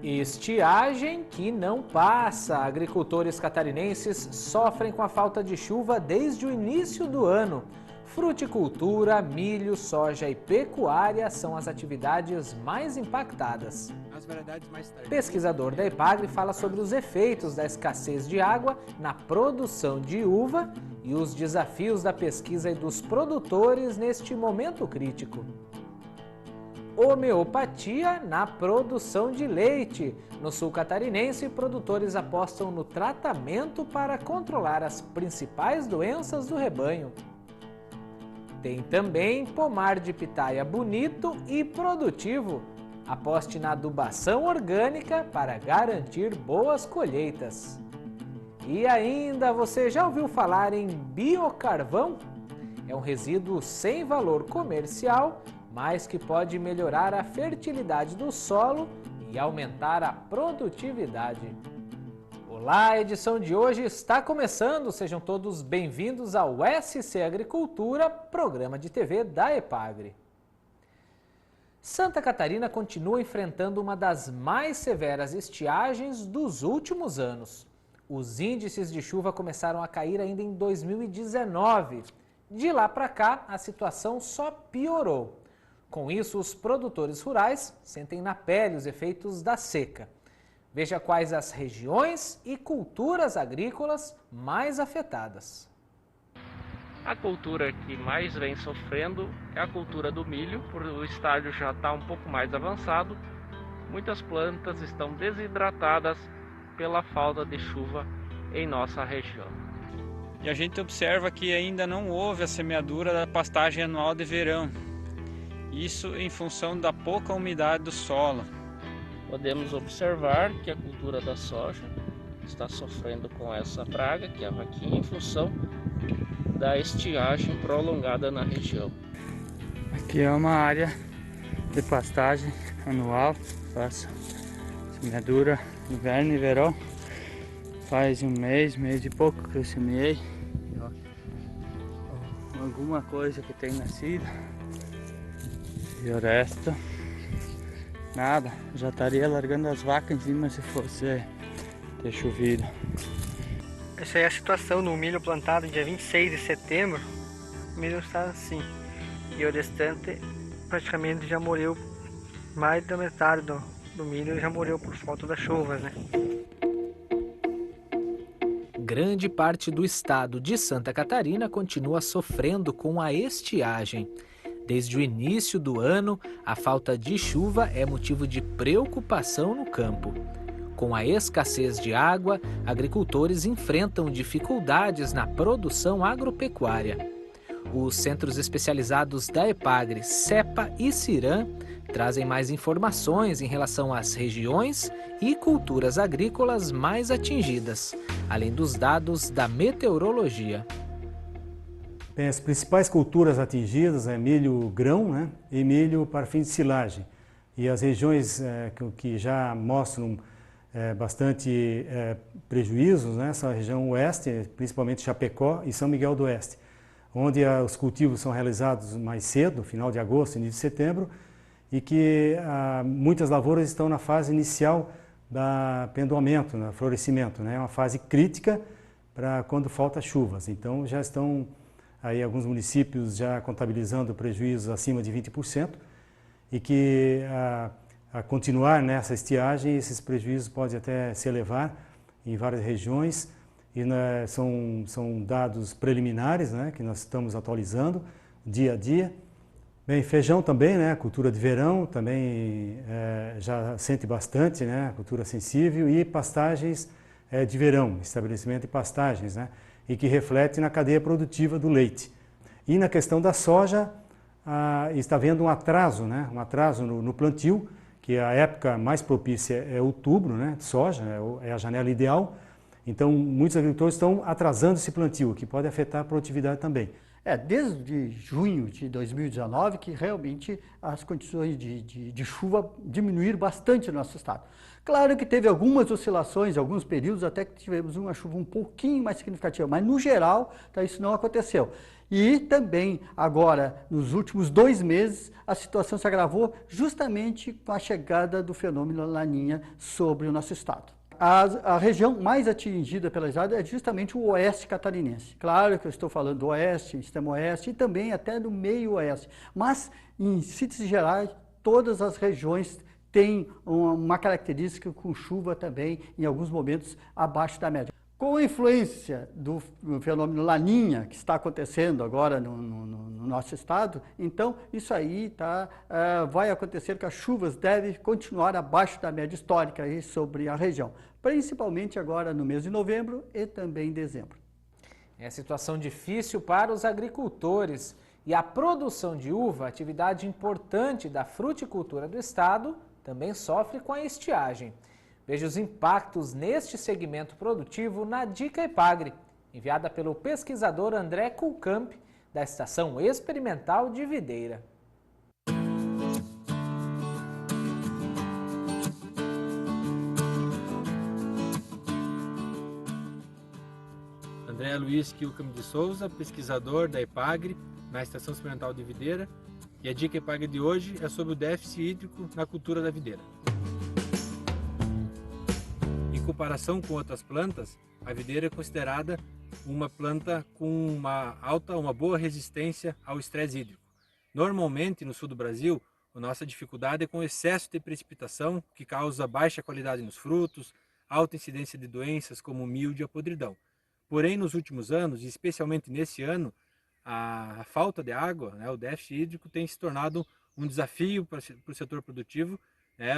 Estiagem que não passa. Agricultores catarinenses sofrem com a falta de chuva desde o início do ano. Fruticultura, milho, soja e pecuária são as atividades mais impactadas. Pesquisador da EPAGRE fala sobre os efeitos da escassez de água na produção de uva e os desafios da pesquisa e dos produtores neste momento crítico. Homeopatia na produção de leite. No sul catarinense, produtores apostam no tratamento para controlar as principais doenças do rebanho. Tem também pomar de pitaia bonito e produtivo. Aposte na adubação orgânica para garantir boas colheitas. E ainda, você já ouviu falar em biocarvão? É um resíduo sem valor comercial, mas que pode melhorar a fertilidade do solo e aumentar a produtividade. Olá, a edição de hoje está começando. Sejam todos bem-vindos ao SC Agricultura, programa de TV da EPAGRE. Santa Catarina continua enfrentando uma das mais severas estiagens dos últimos anos. Os índices de chuva começaram a cair ainda em 2019. De lá para cá, a situação só piorou. Com isso, os produtores rurais sentem na pele os efeitos da seca. Veja quais as regiões e culturas agrícolas mais afetadas. A cultura que mais vem sofrendo é a cultura do milho, por o estágio já está um pouco mais avançado. Muitas plantas estão desidratadas pela falta de chuva em nossa região. E a gente observa que ainda não houve a semeadura da pastagem anual de verão. Isso em função da pouca umidade do solo. Podemos observar que a cultura da soja está sofrendo com essa praga, que é a vaquinha, em função da estiagem prolongada na região. Aqui é uma área de pastagem anual, faço semeadura inverno e verão. Faz um mês e pouco que eu semeei. Alguma coisa que tem nascido. E o resto, nada, já estaria largando as vacas em cima se fosse ter chovido. Essa é a situação no milho plantado dia 26 de setembro. O milho está assim. E o restante praticamente já morreu. Mais da metade do milho já morreu por falta das chuvas, né? Grande parte do estado de Santa Catarina continua sofrendo com a estiagem. Desde o início do ano, a falta de chuva é motivo de preocupação no campo. Com a escassez de água, agricultores enfrentam dificuldades na produção agropecuária. Os centros especializados da EPAGRE, CEPA e CIRAM trazem mais informações em relação às regiões e culturas agrícolas mais atingidas, além dos dados da meteorologia. Bem, as principais culturas atingidas é milho grão, né, e milho para fim de silagem. E as regiões que já mostram bastante prejuízos, né, são a região oeste, principalmente Chapecó e São Miguel do Oeste, onde os cultivos são realizados mais cedo, final de agosto, início de setembro, e que muitas lavouras estão na fase inicial da pendoamento, né, florescimento, né, é uma fase crítica para quando falta chuvas. Então já estão aí alguns municípios já contabilizando prejuízos acima de 20% e que a continuar nessa estiagem esses prejuízos podem até se elevar em várias regiões e são dados preliminares, né, que nós estamos atualizando dia a dia. Bem, feijão também, né, cultura de verão também já sente bastante, né, cultura sensível, e pastagens de verão, estabelecimento de pastagens, né, e que reflete na cadeia produtiva do leite. E na questão da soja, está havendo um atraso, né? Um atraso no plantio, que a época mais propícia é outubro, né? De soja, é a janela ideal. Então, muitos agricultores estão atrasando esse plantio, que pode afetar a produtividade também. Desde junho de 2019 que realmente as condições de chuva diminuíram bastante no nosso estado. Claro que teve algumas oscilações, alguns períodos até que tivemos uma chuva um pouquinho mais significativa, mas no geral isso não aconteceu. E também, agora, nos últimos 2 meses, a situação se agravou justamente com a chegada do fenômeno Laninha sobre o nosso estado. A região mais atingida pela geada é justamente o oeste catarinense. Claro que eu estou falando do oeste, extremo oeste e também até do meio oeste. Mas, em síntese gerais, todas as regiões têm uma característica com chuva também, em alguns momentos, abaixo da média. Com a influência do fenômeno Laninha, que está acontecendo agora no nosso estado, então isso aí vai acontecer que as chuvas devem continuar abaixo da média histórica aí sobre a região, principalmente agora no mês de novembro e também em dezembro. É situação difícil para os agricultores e a produção de uva, atividade importante da fruticultura do estado, também sofre com a estiagem. Veja os impactos neste segmento produtivo na Dica Epagre, enviada pelo pesquisador André Kulkamp, da Estação Experimental de Videira. André Luiz Kulkamp de Souza, pesquisador da Epagre, na Estação Experimental de Videira. E a Dica Epagre de hoje é sobre o déficit hídrico na cultura da videira. Em comparação com outras plantas, a videira é considerada uma planta com uma boa resistência ao estresse hídrico. Normalmente, no sul do Brasil, a nossa dificuldade é com o excesso de precipitação, que causa baixa qualidade nos frutos, alta incidência de doenças como milho e a podridão. Porém, nos últimos anos, e especialmente nesse ano, a falta de água, o déficit hídrico, tem se tornado um desafio para o setor produtivo,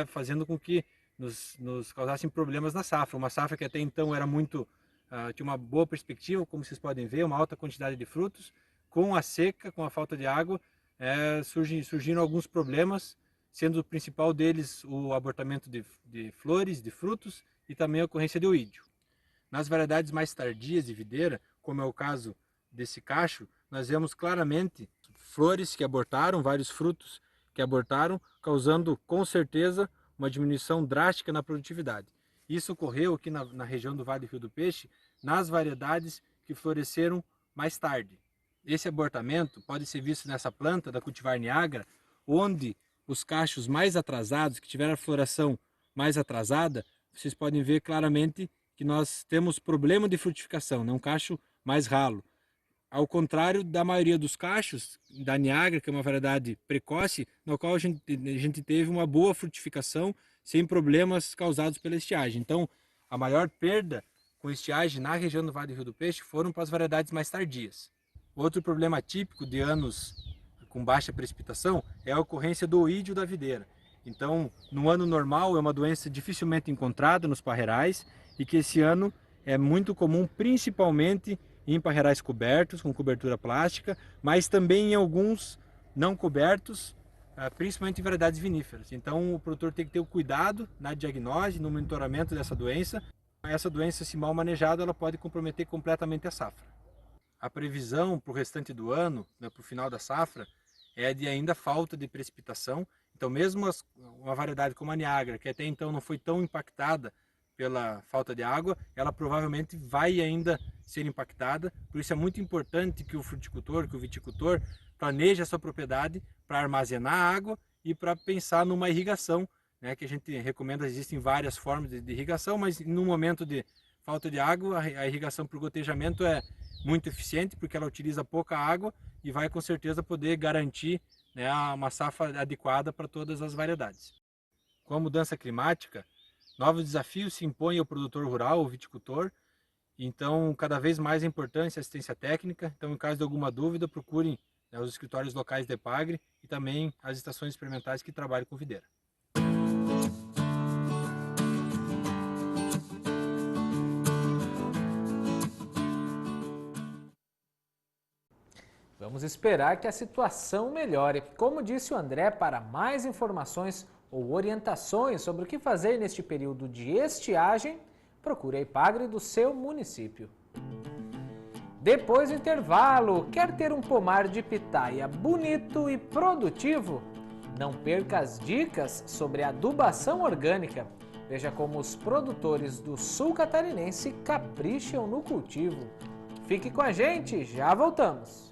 fazendo com que nos causassem problemas na safra. Uma safra que até então era tinha uma boa perspectiva, como vocês podem ver, uma alta quantidade de frutos. Com a seca, com a falta de água, surgiram alguns problemas, sendo o principal deles o abortamento de flores, de frutos e também a ocorrência de oídio. Nas variedades mais tardias de videira, como é o caso desse cacho, nós vemos claramente flores que abortaram, vários frutos que abortaram, causando com certeza uma diminuição drástica na produtividade. Isso ocorreu aqui na região do Vale do Rio do Peixe, nas variedades que floresceram mais tarde. Esse abortamento pode ser visto nessa planta da cultivar Niagara, onde os cachos mais atrasados, que tiveram a floração mais atrasada, vocês podem ver claramente que nós temos problema de frutificação, um cacho mais ralo. Ao contrário da maioria dos cachos da Niagara, que é uma variedade precoce, no qual a gente teve uma boa frutificação sem problemas causados pela estiagem. Então, a maior perda com estiagem na região do Vale do Rio do Peixe foram para as variedades mais tardias. Outro problema típico de anos com baixa precipitação é a ocorrência do oídio da videira. Então, no ano normal, é uma doença dificilmente encontrada nos parreirais e que esse ano é muito comum, principalmente em parreirais cobertos, com cobertura plástica, mas também em alguns não cobertos, principalmente em variedades viníferas. Então o produtor tem que ter o cuidado na diagnose, no monitoramento dessa doença. Essa doença, se mal manejada, ela pode comprometer completamente a safra. A previsão para o restante do ano, para o final da safra, é de ainda falta de precipitação. Então mesmo uma variedade como a Niagara, que até então não foi tão impactada pela falta de água, ela provavelmente vai ainda ser impactada. Por isso é muito importante que o fruticultor, que o viticultor planeje a sua propriedade para armazenar água e para pensar numa irrigação, que a gente recomenda. Existem várias formas de irrigação, mas no momento de falta de água, a irrigação por gotejamento é muito eficiente, porque ela utiliza pouca água e vai com certeza poder garantir uma safra adequada para todas as variedades. Com a mudança climática, novos desafios se impõem ao produtor rural, ao viticultor. Então, cada vez mais é importante a assistência técnica. Então, em caso de alguma dúvida, procurem os escritórios locais da Epagre e também as estações experimentais que trabalham com videira. Vamos esperar que a situação melhore. Como disse o André, para mais informações ou orientações sobre o que fazer neste período de estiagem, procure a Epagre do seu município. Depois do intervalo, quer ter um pomar de pitaia bonito e produtivo? Não perca as dicas sobre adubação orgânica. Veja como os produtores do sul catarinense capricham no cultivo. Fique com a gente, já voltamos!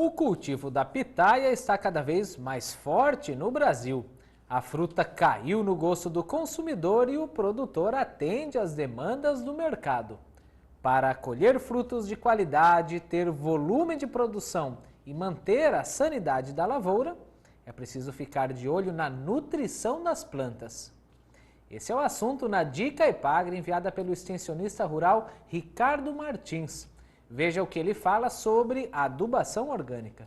O cultivo da pitaia está cada vez mais forte no Brasil. A fruta caiu no gosto do consumidor e o produtor atende às demandas do mercado. Para colher frutos de qualidade, ter volume de produção e manter a sanidade da lavoura, é preciso ficar de olho na nutrição das plantas. Esse é o assunto na Dica Epagre enviada pelo extensionista rural Ricardo Martins. Veja o que ele fala sobre a adubação orgânica.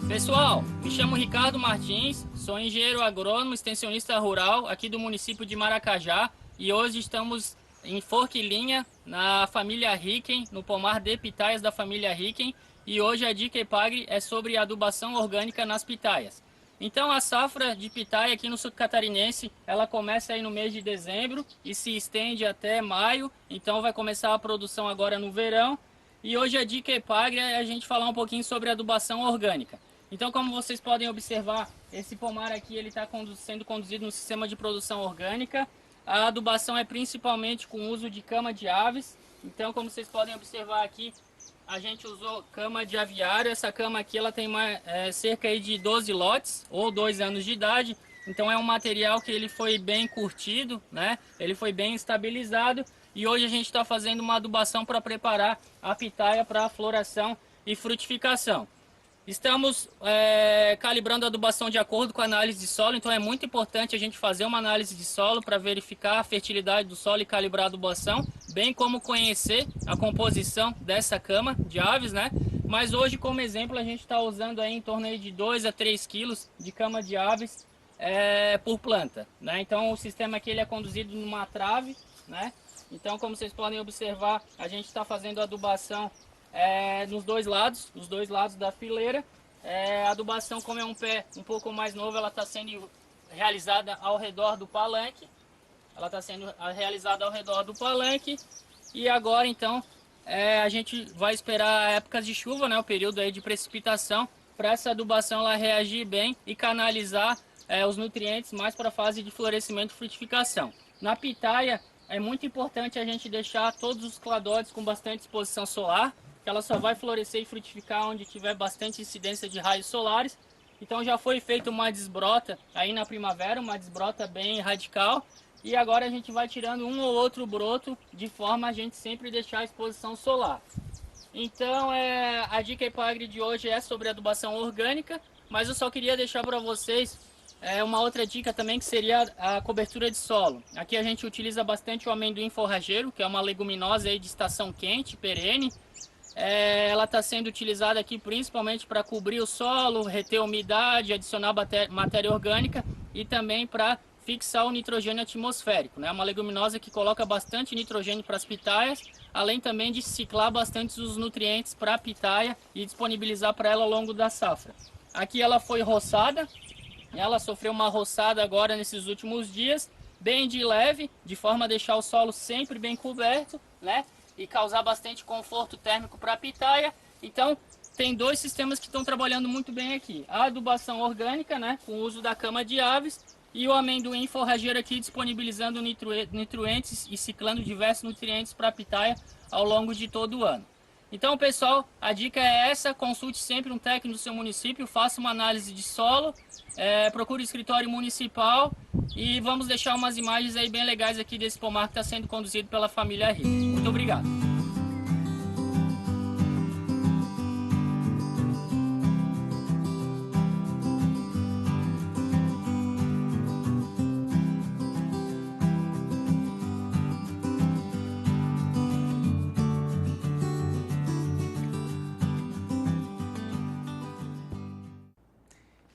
Pessoal, me chamo Ricardo Martins, sou engenheiro agrônomo, extensionista rural aqui do município de Maracajá e hoje estamos em Forquilinha, na família Ricken, no pomar de pitaias da família Ricken, e hoje a Dica Epagre é sobre adubação orgânica nas pitaias. Então a safra de pitaia aqui no sul catarinense, ela começa aí no mês de dezembro e se estende até maio, então vai começar a produção agora no verão. E hoje a Dica Epagre é a gente falar um pouquinho sobre adubação orgânica. Então, como vocês podem observar, esse pomar aqui ele está sendo conduzido no sistema de produção orgânica. A adubação é principalmente com o uso de cama de aves. Então, como vocês podem observar aqui, a gente usou cama de aviário. Essa cama aqui ela tem cerca aí de 12 lotes ou 2 anos de idade. Então é um material que ele foi bem curtido, né? Ele foi bem estabilizado. E hoje a gente está fazendo uma adubação para preparar a pitaia para a floração e frutificação. Estamos calibrando a adubação de acordo com a análise de solo, então é muito importante a gente fazer uma análise de solo para verificar a fertilidade do solo e calibrar a adubação, bem como conhecer a composição dessa cama de aves, né? Mas hoje, como exemplo, a gente está usando aí em torno aí de 2 a 3 quilos de cama de aves por planta, né? Então o sistema aqui ele é conduzido numa trave, né? Então, como vocês podem observar, a gente está fazendo a adubação nos dois lados da fileira. A adubação, como é um pé um pouco mais novo, ela está sendo realizada ao redor do palanque. E agora, então, a gente vai esperar épocas de chuva, né, o período aí de precipitação, para essa adubação ela reagir bem e canalizar os nutrientes mais para a fase de florescimento e frutificação. Na pitaia, é muito importante a gente deixar todos os cladóides com bastante exposição solar, que ela só vai florescer e frutificar onde tiver bastante incidência de raios solares. Então já foi feita uma desbrota aí na primavera, uma desbrota bem radical. E agora a gente vai tirando um ou outro broto, de forma a gente sempre deixar a exposição solar. Então a Dica Epagre de hoje é sobre adubação orgânica, mas eu só queria deixar para vocês uma outra dica também, que seria a cobertura de solo. Aqui a gente utiliza bastante o amendoim forrageiro, que é uma leguminosa aí de estação quente, perene. Ela está sendo utilizada aqui principalmente para cobrir o solo, reter umidade, adicionar matéria orgânica e também para fixar o nitrogênio atmosférico, né? É uma leguminosa que coloca bastante nitrogênio para as pitaias, além também de ciclar bastante os nutrientes para a pitaia e disponibilizar para ela ao longo da safra. Aqui ela foi roçada, ela sofreu uma roçada agora nesses últimos dias, bem de leve, de forma a deixar o solo sempre bem coberto, né? E causar bastante conforto térmico para a pitaia. Então, tem dois sistemas que estão trabalhando muito bem aqui. A adubação orgânica, né, com o uso da cama de aves, e o amendoim forrageiro aqui disponibilizando nutrientes e ciclando diversos nutrientes para a pitaia ao longo de todo o ano. Então, pessoal, a dica é essa: consulte sempre um técnico do seu município, faça uma análise de solo, procure o escritório municipal e vamos deixar umas imagens aí bem legais aqui desse pomar que está sendo conduzido pela família Rick. Muito obrigado.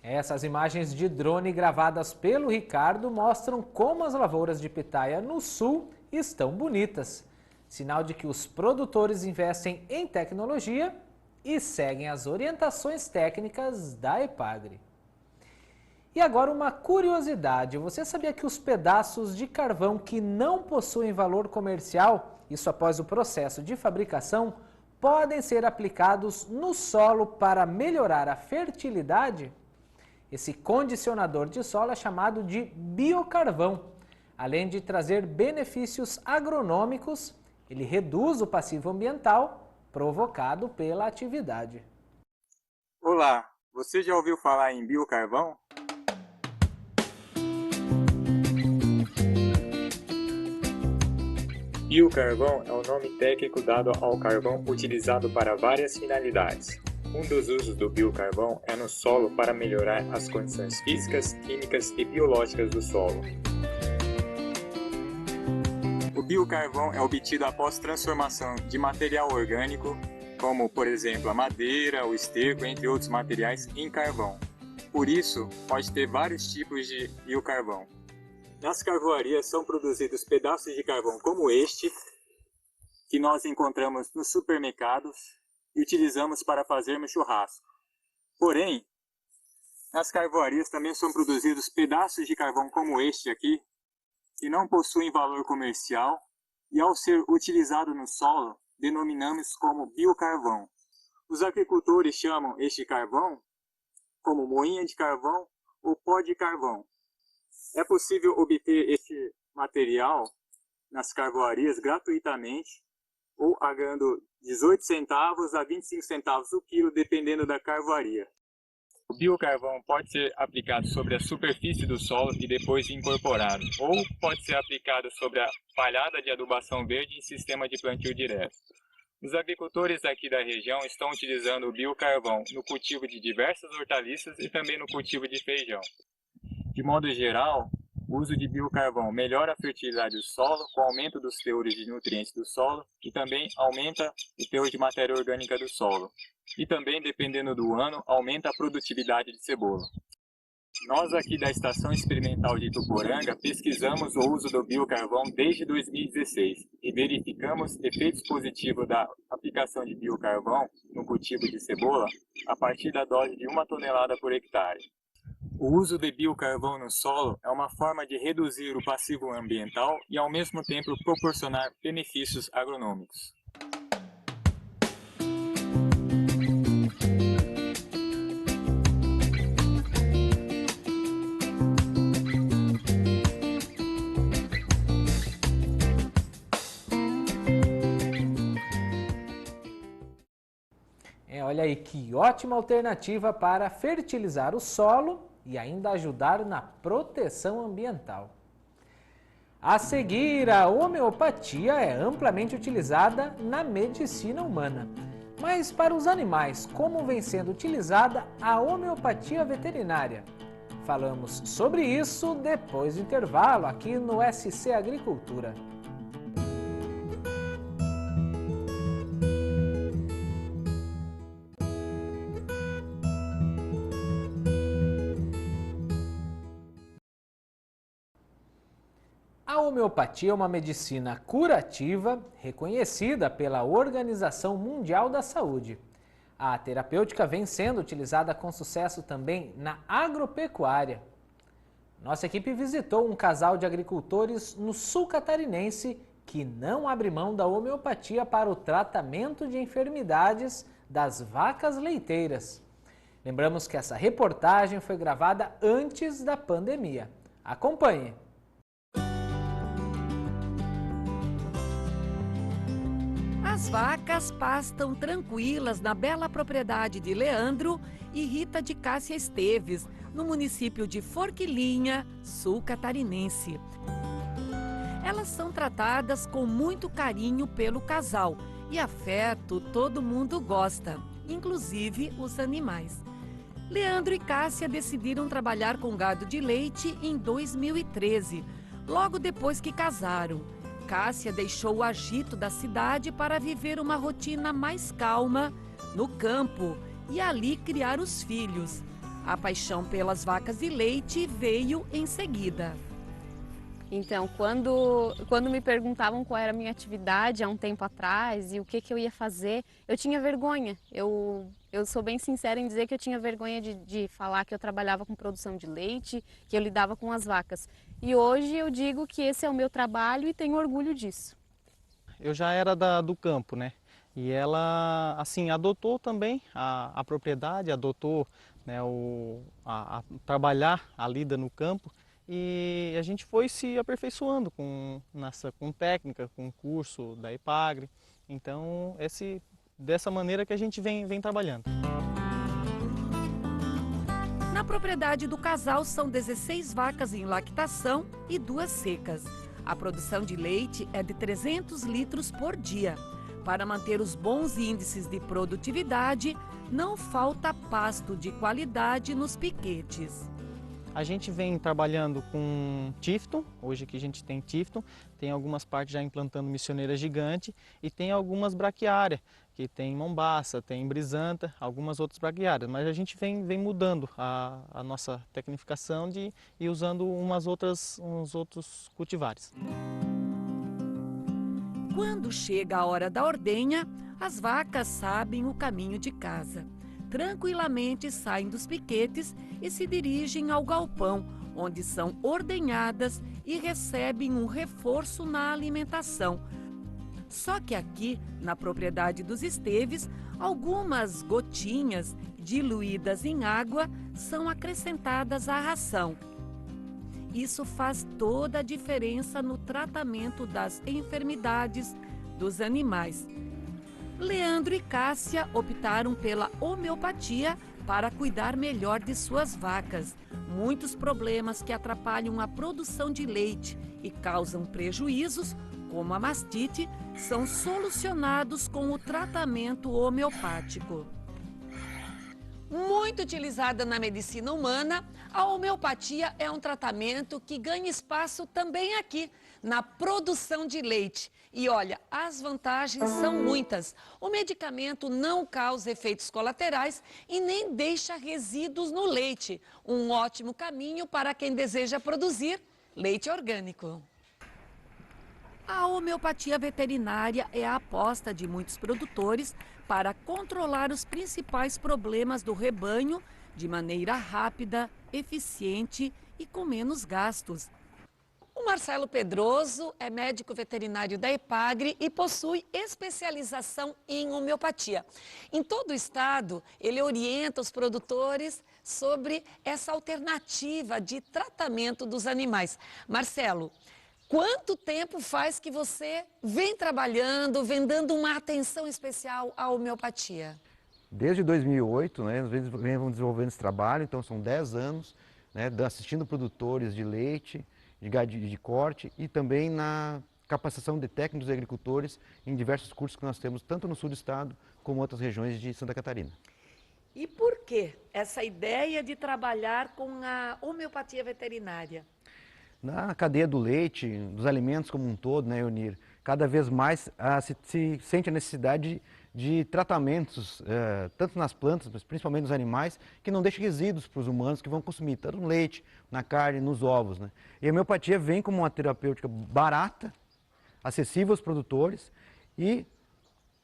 Essas imagens de drone gravadas pelo Ricardo mostram como as lavouras de pitaia no sul estão bonitas. Sinal de que os produtores investem em tecnologia e seguem as orientações técnicas da Epagre. E agora uma curiosidade: você sabia que os pedaços de carvão que não possuem valor comercial, isso após o processo de fabricação, podem ser aplicados no solo para melhorar a fertilidade? Esse condicionador de solo é chamado de biocarvão. Além de trazer benefícios agronômicos, ele reduz o passivo ambiental provocado pela atividade. Olá, você já ouviu falar em biocarvão? Biocarvão é o nome técnico dado ao carvão utilizado para várias finalidades. Um dos usos do biocarvão é no solo para melhorar as condições físicas, químicas e biológicas do solo. O biocarvão é obtido após transformação de material orgânico, como por exemplo a madeira, o esterco, entre outros materiais, em carvão. Por isso, pode ter vários tipos de biocarvão. Nas carvoarias são produzidos pedaços de carvão como este, que nós encontramos nos supermercados e utilizamos para fazermos churrasco. Porém, nas carvoarias também são produzidos pedaços de carvão como este aqui, que não possuem valor comercial e ao ser utilizado no solo, denominamos como biocarvão. Os agricultores chamam este carvão como moinha de carvão ou pó de carvão. É possível obter este material nas carvoarias gratuitamente ou pagando 18 centavos a 25 centavos o quilo, dependendo da carvoaria. O biocarvão pode ser aplicado sobre a superfície do solo e depois incorporado, ou pode ser aplicado sobre a palhada de adubação verde em sistema de plantio direto. Os agricultores aqui da região estão utilizando o biocarvão no cultivo de diversas hortaliças e também no cultivo de feijão. De modo geral, o uso de biocarvão melhora a fertilidade do solo com o aumento dos teores de nutrientes do solo e também aumenta o teor de matéria orgânica do solo. E também, dependendo do ano, aumenta a produtividade de cebola. Nós aqui da Estação Experimental de Ituporanga pesquisamos o uso do biocarvão desde 2016 e verificamos efeitos positivos da aplicação de biocarvão no cultivo de cebola a partir da dose de 1 tonelada por hectare. O uso de biocarvão no solo é uma forma de reduzir o passivo ambiental e ao mesmo tempo proporcionar benefícios agronômicos. Olha aí que ótima alternativa para fertilizar o solo e ainda ajudar na proteção ambiental. A seguir, a homeopatia é amplamente utilizada na medicina humana. Mas para os animais, como vem sendo utilizada a homeopatia veterinária? Falamos sobre isso depois do intervalo aqui no SC Agricultura. A homeopatia é uma medicina curativa reconhecida pela Organização Mundial da Saúde. A terapêutica vem sendo utilizada com sucesso também na agropecuária. Nossa equipe visitou um casal de agricultores no sul catarinense que não abre mão da homeopatia para o tratamento de enfermidades das vacas leiteiras. Lembramos que essa reportagem foi gravada antes da pandemia. Acompanhe! As vacas pastam tranquilas na bela propriedade de Leandro e Rita de Cássia Esteves, no município de Forquilinha, sul catarinense. Elas são tratadas com muito carinho pelo casal e afeto todo mundo gosta, inclusive os animais. Leandro e Cássia decidiram trabalhar com gado de leite em 2013, logo depois que casaram. Cássia deixou o agito da cidade para viver uma rotina mais calma no campo e ali criar os filhos. A paixão pelas vacas de leite veio em seguida. Então, quando me perguntavam qual era a minha atividade há um tempo atrás e o que eu ia fazer, eu tinha vergonha. Eu sou bem sincera em dizer que eu tinha vergonha de falar que eu trabalhava com produção de leite, que eu lidava com as vacas. E hoje eu digo que esse é o meu trabalho e tenho orgulho disso. Eu já era do campo, né? E ela, assim, adotou também a propriedade, adotou, né, a trabalhar a lida no campo. e a gente foi se aperfeiçoando com técnica, com curso da EPAGRE. Então, dessa maneira que a gente vem trabalhando. Na propriedade do casal são 16 vacas em lactação e 2 secas. A produção de leite é de 300 litros por dia. Para manter os bons índices de produtividade, não falta pasto de qualidade nos piquetes. A gente vem trabalhando com Tifton, hoje que a gente tem Tifton, tem algumas partes já implantando missioneira gigante e tem algumas braquiárias, que tem mombaça, tem brisanta, algumas outras braquiárias, mas a gente vem mudando a nossa tecnificação e usando uns outros cultivares. Quando chega a hora da ordenha, as vacas sabem o caminho de casa. Tranquilamente saem dos piquetes e se dirigem ao galpão, onde são ordenhadas e recebem um reforço na alimentação. Só que aqui, na propriedade dos Esteves, algumas gotinhas diluídas em água são acrescentadas à ração. Isso faz toda a diferença no tratamento das enfermidades dos animais. Leandro e Cássia optaram pela homeopatia para cuidar melhor de suas vacas. Muitos problemas que atrapalham a produção de leite e causam prejuízos, como a mastite, são solucionados com o tratamento homeopático. Muito utilizada na medicina humana, a homeopatia é um tratamento que ganha espaço também aqui, na produção de leite. E olha, as vantagens são muitas. O medicamento não causa efeitos colaterais e nem deixa resíduos no leite. Um ótimo caminho para quem deseja produzir leite orgânico. A homeopatia veterinária é a aposta de muitos produtores para controlar os principais problemas do rebanho de maneira rápida, eficiente e com menos gastos. O Marcelo Pedroso é médico veterinário da EPAGRE e possui especialização em homeopatia. Em todo o estado, ele orienta os produtores sobre essa alternativa de tratamento dos animais. Marcelo, quanto tempo faz que você vem trabalhando, vem dando uma atenção especial à homeopatia? Desde 2008, nós vemos desenvolvendo esse trabalho, então são 10 anos, assistindo produtores de leite, de gado de corte e também na capacitação de técnicos e agricultores em diversos cursos que nós temos, tanto no sul do estado como em outras regiões de Santa Catarina. E por que essa ideia de trabalhar com a homeopatia veterinária? Na cadeia do leite, dos alimentos como um todo, Eunir, cada vez mais se sente a necessidade de tratamentos, tanto nas plantas, mas principalmente nos animais, que não deixem resíduos para os humanos que vão consumir, tanto no leite, na carne, nos ovos. E a homeopatia vem como uma terapêutica barata, acessível aos produtores e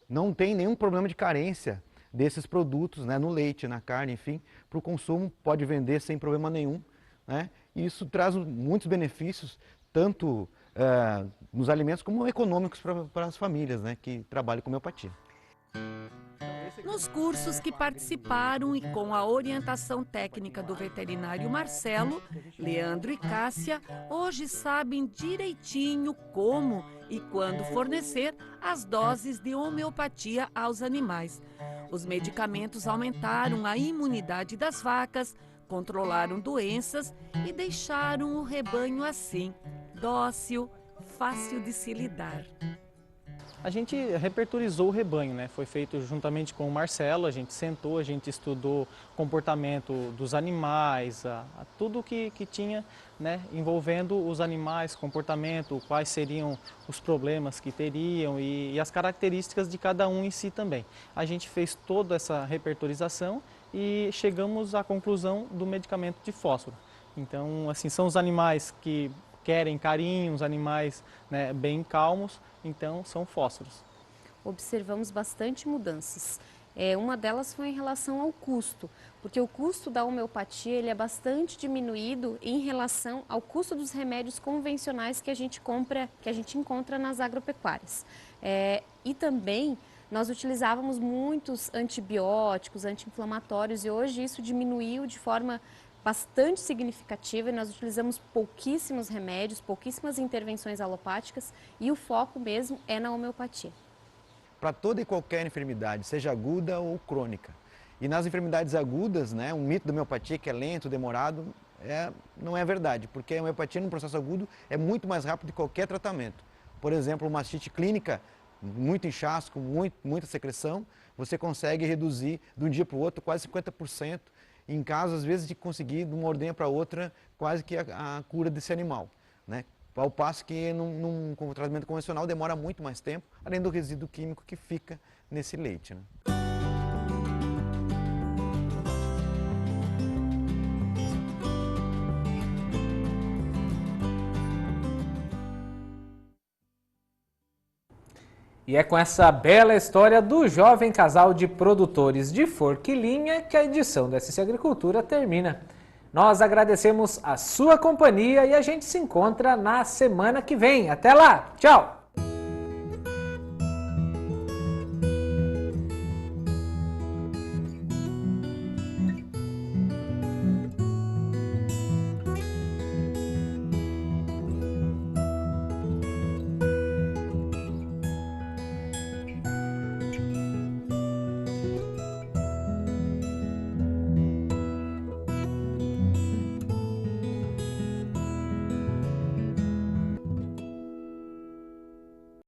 não tem nenhum problema de carência desses produtos, no leite, na carne, enfim, para o consumo, pode vender sem problema nenhum. E isso traz muitos benefícios, tanto nos alimentos como econômicos para as famílias que trabalham com homeopatia. Nos cursos que participaram e com a orientação técnica do veterinário Marcelo, Leandro e Cássia hoje sabem direitinho como e quando fornecer as doses de homeopatia aos animais. Os medicamentos aumentaram a imunidade das vacas, controlaram doenças e deixaram o rebanho assim, dócil, fácil de se lidar. A gente repertorizou o rebanho, Foi feito juntamente com o Marcelo, a gente sentou, a gente estudou o comportamento dos animais, tudo que tinha, envolvendo os animais, comportamento, quais seriam os problemas que teriam e as características de cada um em si também. A gente fez toda essa repertorização e chegamos à conclusão do medicamento de fósforo. Então, assim, são os animais que querem carinho, os animais bem calmos, então são fósforos. Observamos bastante mudanças. Uma delas foi em relação ao custo, porque o custo da homeopatia ele é bastante diminuído em relação ao custo dos remédios convencionais que a gente encontra nas agropecuárias. E também nós utilizávamos muitos antibióticos, anti-inflamatórios e hoje isso diminuiu de forma bastante significativa e nós utilizamos pouquíssimos remédios, pouquíssimas intervenções alopáticas e o foco mesmo é na homeopatia. Para toda e qualquer enfermidade, seja aguda ou crônica. E nas enfermidades agudas, né, um mito da homeopatia que é lento, demorado, não é verdade, porque a homeopatia no processo agudo é muito mais rápido que qualquer tratamento. Por exemplo, uma mastite clínica, muito inchaço, com muita secreção, você consegue reduzir de um dia para o outro quase 50%, em casos, às vezes, de conseguir de uma ordenha para outra quase que a cura desse animal, né? Ao passo que num tratamento convencional demora muito mais tempo, além do resíduo químico que fica nesse leite, né? E é com essa bela história do jovem casal de produtores de forquilinha que a edição da SC Agricultura termina. Nós agradecemos a sua companhia e a gente se encontra na semana que vem. Até lá! Tchau!